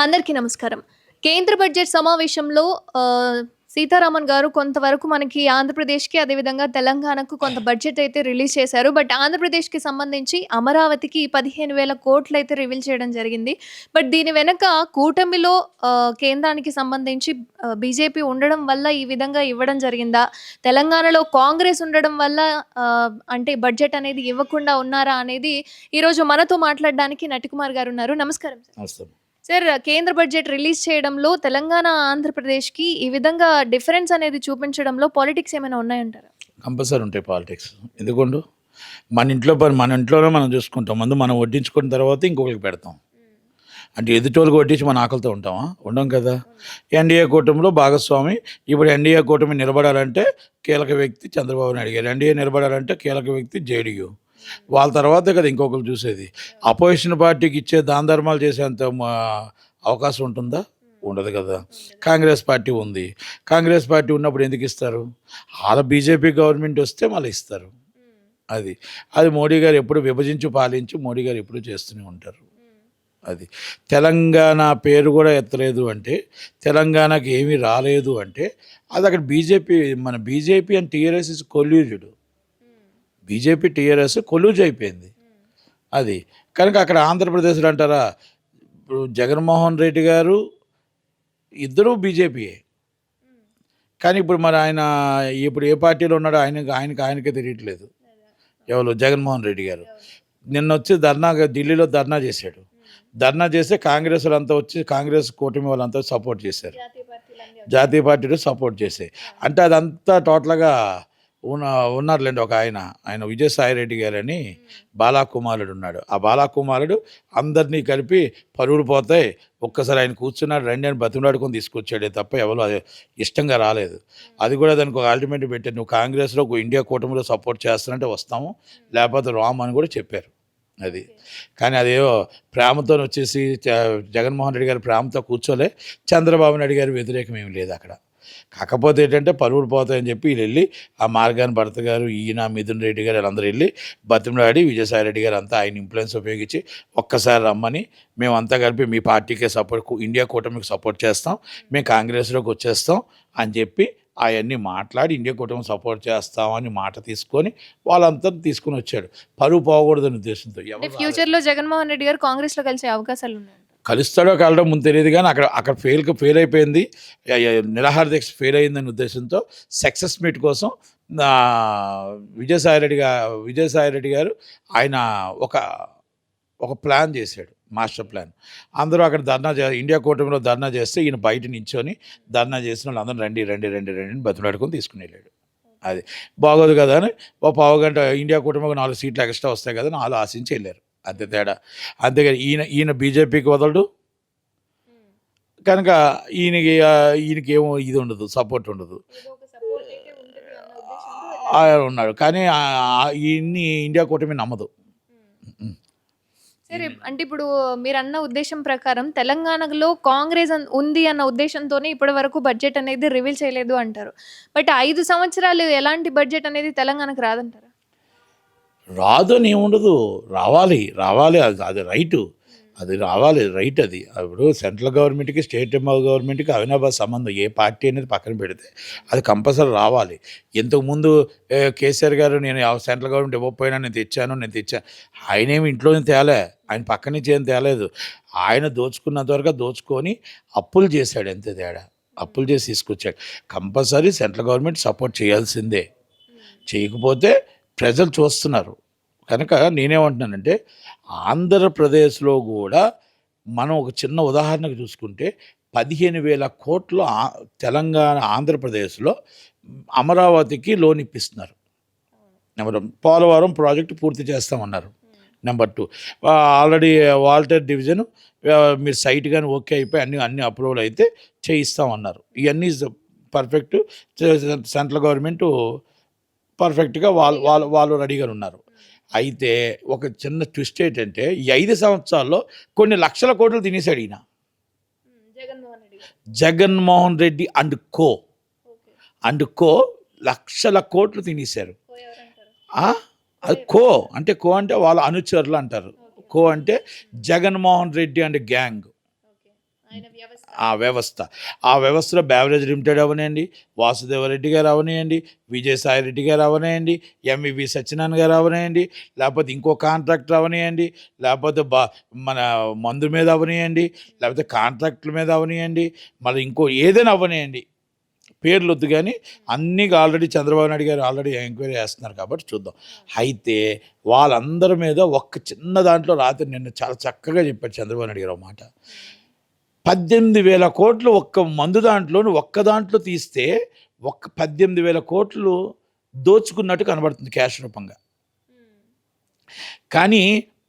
అందరికీ నమస్కారం. కేంద్ర బడ్జెట్ సమావేశంలో సీతారామన్ గారు కొంతవరకు మనకి ఆంధ్రప్రదేశ్‌కి, అదేవిధంగా తెలంగాణకు కొంత బడ్జెట్ అయితే రిలీజ్ చేశారు. బట్ ఆంధ్రప్రదేశ్‌కి సంబంధించి అమరావతికి 15,000 కోట్లయితే రివీల్ చేయడం జరిగింది. బట్ దీని వెనక కూటమిలో కేంద్రానికి సంబంధించి బీజేపీ ఉండడం వల్ల ఈ విధంగా ఇవ్వడం జరిగిందా? తెలంగాణలో కాంగ్రెస్ ఉండడం వల్ల అంటే బడ్జెట్ అనేది ఇవ్వకుండా ఉన్నారా అనేది ఈరోజు మనతో మాట్లాడడానికి నటికుమార్ గారున్నారు. నమస్కారం సార్. అవసరం. సార్, కేంద్ర బడ్జెట్ రిలీజ్ చేయడంలో తెలంగాణ, ఆంధ్రప్రదేశ్‌కి ఈ విధంగా డిఫరెన్స్ అనేది చూపించడంలో పాలిటిక్స్ ఏమైనా ఉన్నాయంటారా? కంపల్సరీ ఉంటాయి పాలిటిక్స్. ఎందుకుండు? మన ఇంట్లో పని మన ఇంట్లోనే మనం చూసుకుంటాం. ముందు మనం వడ్డించుకున్న తర్వాత ఇంకొకరికి పెడతాం. అంటే ఎదుటోళ్ళకి వడ్డించి మన ఆకలితో ఉంటామా? ఉండం కదా. ఎన్డీఏ కూటమిలో భాగస్వామి. ఇప్పుడు ఎన్డీఏ కూటమి నిలబడాలంటే కీలక వ్యక్తి చంద్రబాబు నాయుడు గారు, ఎన్డీఏ నిలబడాలంటే కీలక వ్యక్తి జేడీయూ. వాళ్ళ తర్వాతే కదా ఇంకొకరు చూసేది. అపోజిషన్ పార్టీకి ఇచ్చే దాన ధర్మాలు చేసేంత అవకాశం ఉంటుందా? ఉండదు కదా. కాంగ్రెస్ పార్టీ ఉంది. కాంగ్రెస్ పార్టీ ఉన్నప్పుడు ఎందుకు ఇస్తారు? వాళ్ళ బీజేపీ గవర్నమెంట్ వస్తే మళ్ళీ ఇస్తారు. అది అది మోడీ గారు ఎప్పుడు విభజించి పాలించి మోడీ గారు ఎప్పుడు చేస్తూనే ఉంటారు. అది తెలంగాణ పేరు కూడా ఎత్తలేదు అంటే, తెలంగాణకి ఏమీ రాలేదు అంటే అది అక్కడ బీజేపీ, మన బీజేపీ అండ్ టీఆర్ఎస్ ఇస్ కొల్యూజుడు. బీజేపీ టీఆర్ఎస్ కొల్యూజ్ అయిపోయింది. అది కనుక అక్కడ ఆంధ్రప్రదేశ్లో అంటారా, ఇప్పుడు జగన్మోహన్ రెడ్డి గారు ఇద్దరూ బీజేపీయే. కానీ ఇప్పుడు మరి ఆయన ఇప్పుడు ఏ పార్టీలో ఉన్నాడో ఆయనకే తెలియట్లేదు. ఎవరు? జగన్మోహన్ రెడ్డి గారు. నిన్న వచ్చి ఢిల్లీలో ధర్నా చేశాడు. ధర్నా చేస్తే కాంగ్రెస్ వాళ్ళంతా వచ్చి, కాంగ్రెస్ కూటమి వాళ్ళంతా సపోర్ట్ చేశారు. జాతీయ పార్టీలు సపోర్ట్ చేశాయి. అంటే అదంతా టోటల్గా ఉన్నారులేండి. ఒక ఆయన విజయసాయి రెడ్డి గారని బాలాకుమారుడు ఉన్నాడు. ఆ బాలాకుమారుడు అందరినీ కలిపి పరువులు పోతాయి, ఒక్కసారి ఆయన కూర్చున్నాడు, రండి అని బతిమలాడుకొని తీసుకొచ్చాడే తప్ప ఎవరు అది ఇష్టంగా రాలేదు. అది కూడా దానికి ఒక అల్టిమేట్ పెట్టారు, నువ్వు కాంగ్రెస్లో ఇండియా కూటమిలో సపోర్ట్ చేస్తానంటే వస్తాము, లేకపోతే రామ్ అని కూడా చెప్పారు. అది కానీ అదేవో ప్రేమతో వచ్చేసి జగన్మోహన్ రెడ్డి గారి ప్రేమతో కూర్చోలే. చంద్రబాబు నాయుడు గారి వ్యతిరేకం ఏమి లేదు అక్కడ. కాకపోతే ఏంటంటే పరువులు పోతాయని చెప్పి వీళ్ళు వెళ్ళి ఆ మార్గాన్ని భరత్ గారు, ఈయన మిథున్ రెడ్డి గారు అందరూ వెళ్ళి బతిమలాడి విజయసాయి రెడ్డి గారు అంతా ఆయన ఇన్ఫ్లుయెన్స్ ఉపయోగించి ఒక్కసారి రమ్మని, మేమంతా కలిపి మీ పార్టీకే సపోర్ట్, ఇండియా కూటమికి సపోర్ట్ చేస్తాం, మేము కాంగ్రెస్లోకి వచ్చేస్తాం అని చెప్పి అవన్నీ మాట్లాడి ఇండియా కూటమి సపోర్ట్ చేస్తామని మాట తీసుకొని వాళ్ళంతా తీసుకుని వచ్చాడు. పరువు పోకూడదని ఉద్దేశంతో. ఫ్యూచర్లో జగన్మోహన్ రెడ్డి గారు కాంగ్రెస్లో కలిసే అవకాశాలు ఉన్నాయి. కలుస్తాడో కలడం ముందు తెలియదు, కానీ అక్కడ ఫెయిల్ అయిపోయింది. నిరాహార దీక్ష ఫెయిల్ అయిందనే ఉద్దేశంతో సక్సెస్ మీట్ కోసం విజయసాయి రెడ్డి గారు ఆయన ఒక ప్లాన్ చేశాడు, మాస్టర్ ప్లాన్. అందరూ అక్కడ ఇండియా కూటమిలో ధర్నా చేస్తే ఈయన బయట నించొని ధర్నా చేసిన వాళ్ళు అందరూ రండి రండి రండి రండి అని బతిలాడుకొని తీసుకుని వెళ్ళాడు. అది బాగోదు కదా అని ఓ పావుగంట ఇండియా కూటమికి 4 సీట్లు ఎక్స్ట్రా వస్తాయి కదా అని వాళ్ళు ఆశించి వెళ్ళారు. అంతే తేడా. అంతేగాని ఈయన బీజేపీకి వదలడు కనుక ఈయనకి ఏమో ఇది ఉండదు, సపోర్ట్ ఉండదు ఉన్నాడు. కానీ ఈయన్ని ఇండియా కూటమి నమ్మదు. సరే, అంటే ఇప్పుడు మీరు అన్న ఉద్దేశం ప్రకారం తెలంగాణలో కాంగ్రెస్ ఉంది అన్న ఉద్దేశంతోనే ఇప్పటి వరకు బడ్జెట్ అనేది రివీల్ చేయలేదు అంటారు. బట్ 5 సంవత్సరాలు ఎలాంటి బడ్జెట్ అనేది తెలంగాణకు రాదంటారా? రాదు అని ఏముండదు, రావాలి అది రైటు, అది రావాలి రైట్. అది ఇప్పుడు సెంట్రల్ గవర్నమెంట్కి స్టేట్ గవర్నమెంట్కి అవినాభావ సంబంధం. ఏ పార్టీ అనేది పక్కన పెడితే అది కంపల్సరీ రావాలి. ఇంతకుముందు కేసీఆర్ గారు నేను సెంట్రల్ గవర్నమెంట్ ఇవ్వకపోయినా నేను తెచ్చాను. ఆయనేమి ఇంట్లోనే తేలే, ఆయన పక్క నుంచి ఏం తేలేదు. ఆయన దోచుకున్నంత వరకు దోచుకొని అప్పులు చేశాడు, అంతే తేడా. అప్పులు చేసి తీసుకొచ్చాడు. కంపల్సరీ సెంట్రల్ గవర్నమెంట్ సపోర్ట్ చేయాల్సిందే. చేయకపోతే ప్రజలు చూస్తున్నారు. కనుక నేనేమంటున్నానంటే ఆంధ్రప్రదేశ్లో కూడా మనం ఒక చిన్న ఉదాహరణకు చూసుకుంటే 15,000 కోట్లు తెలంగాణ ఆంధ్రప్రదేశ్లో అమరావతికి లోన్ ఇప్పిస్తున్నారు. నెంబర్ 1, పోలవరం ప్రాజెక్టు పూర్తి చేస్తామన్నారు. నెంబర్ 2, ఆల్రెడీ వాల్టర్ డివిజన్ మీరు సైట్ కానీ ఓకే అయిపోయి అన్ని అప్రూవల్ అయితే చేయిస్తామన్నారు. ఇవన్నీ పర్ఫెక్ట్. సెంట్రల్ గవర్నమెంట్ పర్ఫెక్ట్గా వాళ్ళు రెడీగా ఉన్నారు. అయితే ఒక చిన్న ట్విస్ట్ ఏంటంటే ఈ 5 సంవత్సరాల్లో కొన్ని లక్షల కోట్లు తినేశాడు ఈయన జగన్మోహన్ రెడ్డి అండ్ కో లక్షల కోట్లు తినేశారు. అది కో అంటే వాళ్ళ అనుచరులు అంటారు. కో అంటే జగన్మోహన్ రెడ్డి అండ్ గ్యాంగ్. ఆ వ్యవస్థలో బ్యావరేజ్ లిమిటెడ్ అవనియండి, వాసుదేవరెడ్డి గారు అవనియండి, విజయసాయిరెడ్డి గారు అవనియండి, ఎంవివి సత్యనారాయణ గారు అవనియండి, లేకపోతే ఇంకో కాంట్రాక్టర్ అవనియండి, లేకపోతే మన మందు మీద అవనియండి, లేకపోతే కాంట్రాక్టుల మీద అవనియండి, మళ్ళీ ఇంకో ఏదైనా అవనియండి, పేర్లు వద్దు కానీ అన్నీ ఆల్రెడీ చంద్రబాబు నాయుడు గారు ఆల్రెడీ ఎంక్వైరీ చేస్తున్నారు కాబట్టి చూద్దాం. అయితే వాళ్ళందరి మీద ఒక్క చిన్న దాంట్లో రాత్రి నిన్న చాలా చక్కగా చెప్పారు చంద్రబాబు నాయుడు గారు ఒక మాట. 18,000 కోట్లు ఒక్క మందు దాంట్లోని ఒక్క దాంట్లో తీస్తే 18,000 కోట్లు దోచుకున్నట్టు కనబడుతుంది క్యాష్ రూపంగా. కానీ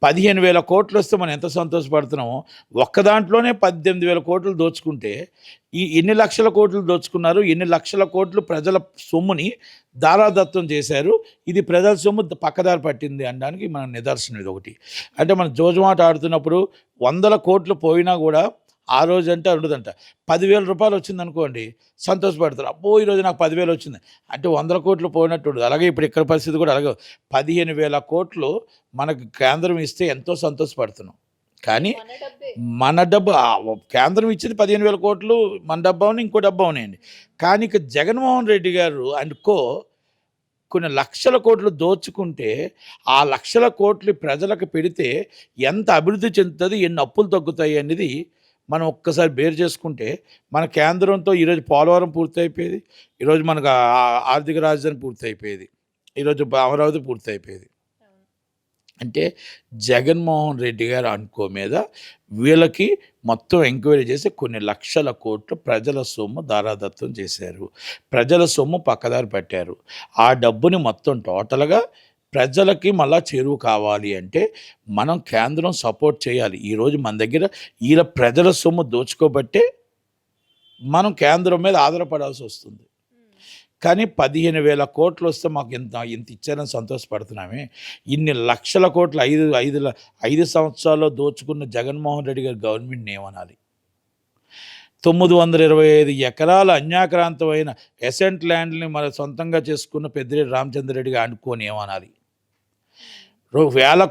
15,000 కోట్లు వస్తే మనం ఎంత సంతోషపడుతున్నామో, ఒక్క దాంట్లోనే 18,000 కోట్లు దోచుకుంటే ఎన్ని లక్షల కోట్లు దోచుకున్నారు, ఎన్ని లక్షల కోట్లు ప్రజల సొమ్ముని దారాదత్తం చేశారు, ఇది ప్రజల సొమ్ము పక్కదారి పట్టింది అనడానికి మన నిదర్శనం ఇది ఒకటి. అంటే మనం జోజుమాట ఆడుతున్నప్పుడు 100 కోట్లు పోయినా కూడా ఆ రోజు అంటే ఉండదంట. 10,000 రూపాయలు వచ్చిందనుకోండి, సంతోషపడతారు, అబ్బో ఈరోజు నాకు 10,000 వచ్చింది అంటే 100 కోట్లు పోయినట్టు ఉండదు. అలాగే ఇప్పుడు ఇక్కడ పరిస్థితి కూడా అలాగే 15,000 కోట్లు మనకు కేంద్రం ఇస్తే ఎంతో సంతోషపడుతున్నాం. కానీ మన డబ్బు కేంద్రం ఇచ్చింది 15,000 కోట్లు, మన డబ్బు అవును, ఇంకో డబ్బు అవునాయండి. కానీ ఇక జగన్మోహన్ రెడ్డి గారు అనుకో కొన్ని లక్షల కోట్లు దోచుకుంటే ఆ లక్షల కోట్లు ప్రజలకు పెడితే ఎంత అభివృద్ధి చెందుతుంది, ఎన్ని అప్పులు తగ్గుతాయి అనేది మనం ఒక్కసారి బేర్ చేసుకుంటే మన కేంద్రంతో ఈరోజు పోలవరం పూర్తి అయిపోయేది, ఈరోజు మనకు ఆర్థిక రాజధాని పూర్తి అయిపోయేది, ఈరోజు అమరావతి పూర్తి అయిపోయేది. అంటే జగన్మోహన్ రెడ్డి గారు అనుకో మీద వీళ్ళకి మొత్తం ఎంక్వైరీ చేసి కొన్ని లక్షల కోట్లు ప్రజల సొమ్ము దారాదత్తం చేశారు, ప్రజల సొమ్ము పక్కదారి పెట్టారు. ఆ డబ్బుని మొత్తం టోటల్గా ప్రజలకి మళ్ళా చేరువు కావాలి అంటే మనం కేంద్రం సపోర్ట్ చేయాలి. ఈరోజు మన దగ్గర వీళ్ళ ప్రజల సొమ్ము దోచుకోబట్టే మనం కేంద్రం మీద ఆధారపడాల్సి వస్తుంది. కానీ 15,000 కోట్లు వస్తే మాకు ఇంత ఇచ్చారని సంతోషపడుతున్నామే. ఇన్ని లక్షల కోట్లు 5 సంవత్సరాల్లో దోచుకున్న జగన్మోహన్ రెడ్డి గారి గవర్నమెంట్ని ఏమనాలి? 925 ఎకరాల అన్యాక్రాంతమైన ఎసెంట్ ల్యాండ్ని మన సొంతంగా చేసుకున్న పెద్దిరెడ్డి రామచంద్రరెడ్డిగా అనుకోని ఏమనాలి? వేల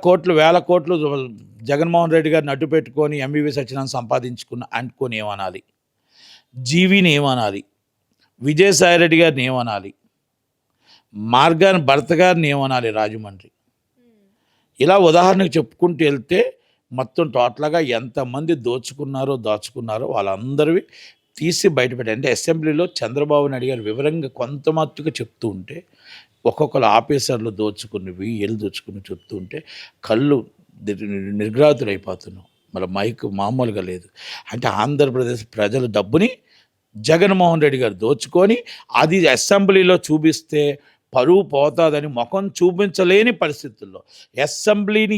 కోట్లు జగన్మోహన్ రెడ్డి గారిని అడ్డు పెట్టుకొని ఎంవివి సత్యనారాయణ సంపాదించుకున్న అనుకోని ఏమనాలి? జీవిని ఏమనాలి? విజయసాయిరెడ్డి గారిని ఏమనాలి? మార్గాన్ భర్త గారిని ఏమనాలి? రాజమండ్రి. ఇలా ఉదాహరణకు చెప్పుకుంటూ వెళ్తే మొత్తం టోటల్గా ఎంతమంది దాచుకున్నారో వాళ్ళందరివి తీసి బయటపెట్టారు. అంటే అసెంబ్లీలో చంద్రబాబు నాయుడు గారు వివరంగా కొంత మట్టుగా చెప్తూ ఉంటే ఒక్కొక్కరు ఆఫీసర్లు దోచుకున్నవి దోచుకుని చెప్తూ ఉంటే కళ్ళు నిర్ఘాతులైపోతున్నాం. మళ్ళీ మైక్ మామూలుగా లేదు. అంటే ఆంధ్రప్రదేశ్ ప్రజల డబ్బుని జగన్మోహన్ రెడ్డి గారు దోచుకొని అది అసెంబ్లీలో చూపిస్తే పరువు పోతుందని ముఖం చూపించలేని పరిస్థితుల్లో, అసెంబ్లీని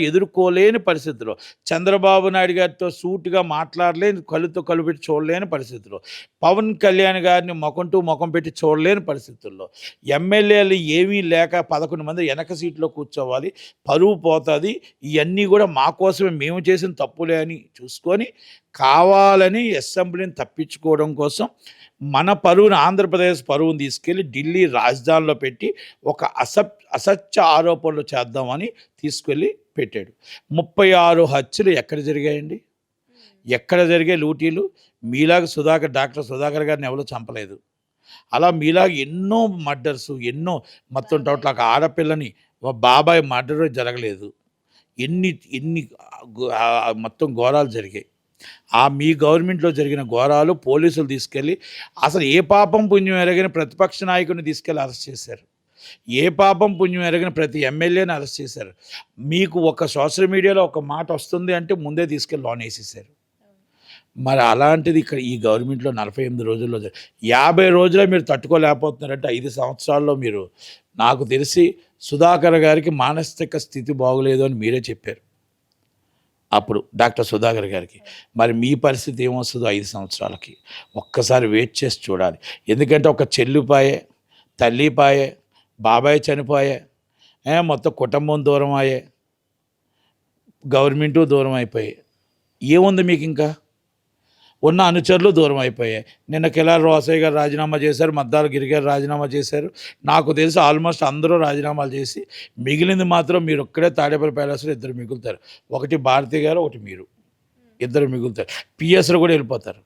ఎదుర్కోలేని పరిస్థితుల్లో, చంద్రబాబు నాయుడు గారితో సూటిగా మాట్లాడలేని, కళ్ళుతో కళ్ళు పెట్టి చూడలేని పరిస్థితుల్లో, పవన్ కళ్యాణ్ గారిని ముఖం పెట్టి చూడలేని పరిస్థితుల్లో, ఎమ్మెల్యేలు ఏమీ లేక 11 మంది వెనక సీట్లో కూర్చోవాలి, పరువు పోతుంది, ఇవన్నీ కూడా మా కోసమే, మేము చేసిన తప్పులే అని చూసుకొని కావాలని అసెంబ్లీని తప్పించుకోవడం కోసం మన పరువుని, ఆంధ్రప్రదేశ్ పరువుని తీసుకెళ్ళి ఢిల్లీ రాజధానిలో పెట్టి ఒక అసత్య ఆరోపణలు చేద్దామని తీసుకెళ్ళి పెట్టాడు. 36 హత్యలు ఎక్కడ జరిగాయండి? ఎక్కడ జరిగే లూటీలు? మీలాగా డాక్టర్ సుధాకర్ గారిని ఎవరో చంపలేదు. అలా మీలాగా ఎన్నో మర్డర్స్, ఎన్నో మొత్తం టోటల్ ఆడపిల్లని బాబాయ్ మర్డర్ జరగలేదు. ఎన్ని మొత్తం ఘోరాలు జరిగాయి. మీ గవర్నమెంట్లో జరిగిన ఘోరాలు పోలీసులు తీసుకెళ్ళి అసలు ఏ పాపం పుణ్యం ఎరగని ప్రతిపక్ష నాయకుడిని తీసుకెళ్ళి అరెస్ట్ చేశారు. ఏ పాపం పుణ్యం ఎరగని ప్రతి ఎమ్మెల్యేని అరెస్ట్ చేశారు. మీకు ఒక సోషల్ మీడియాలో ఒక మాట వస్తుంది అంటే ముందే తీసుకెళ్ళి లోన్ వేసేసారు. మరి అలాంటిది ఇక్కడ ఈ గవర్నమెంట్లో 48 రోజుల్లో 50 రోజుల్లో మీరు తట్టుకోలేకపోతున్నారంటే 5 సంవత్సరాల్లో మీరు, నాకు తెలిసి సుధాకర్ గారికి మానసిక స్థితి బాగోలేదు అని మీరే చెప్పారు అప్పుడు డాక్టర్ సుధాకర్ గారికి. మరి మీ పరిస్థితి ఏమొస్తుందో 5 సంవత్సరాలకి ఒక్కసారి వెయిట్ చేసి చూడాలి. ఎందుకంటే ఒక చెల్లిపాయే, తల్లిపాయే, బాబాయ్ చనిపోయే, మొత్తం కుటుంబం దూరం అయ్యే, గవర్నమెంటు దూరం అయిపోయాయి. ఏముంది మీకు? ఇంకా ఉన్న అనుచరులు దూరం అయిపోయాయి. నిన్న కిలారి రోసయ్య గారు రాజీనామా చేశారు, మద్దాల గిరి గారు రాజీనామా చేశారు. నాకు తెలిసి ఆల్మోస్ట్ అందరూ రాజీనామాలు చేసి మిగిలింది మాత్రం మీరు ఒక్కడే తాడేపల్లి ప్యాలెస్లో 2 మిగులుతారు. ఒకటి భారతి గారు, ఒకటి మీరు. ఇద్దరు మిగులుతారు. పిఎస్లు కూడా వెళ్ళిపోతారు.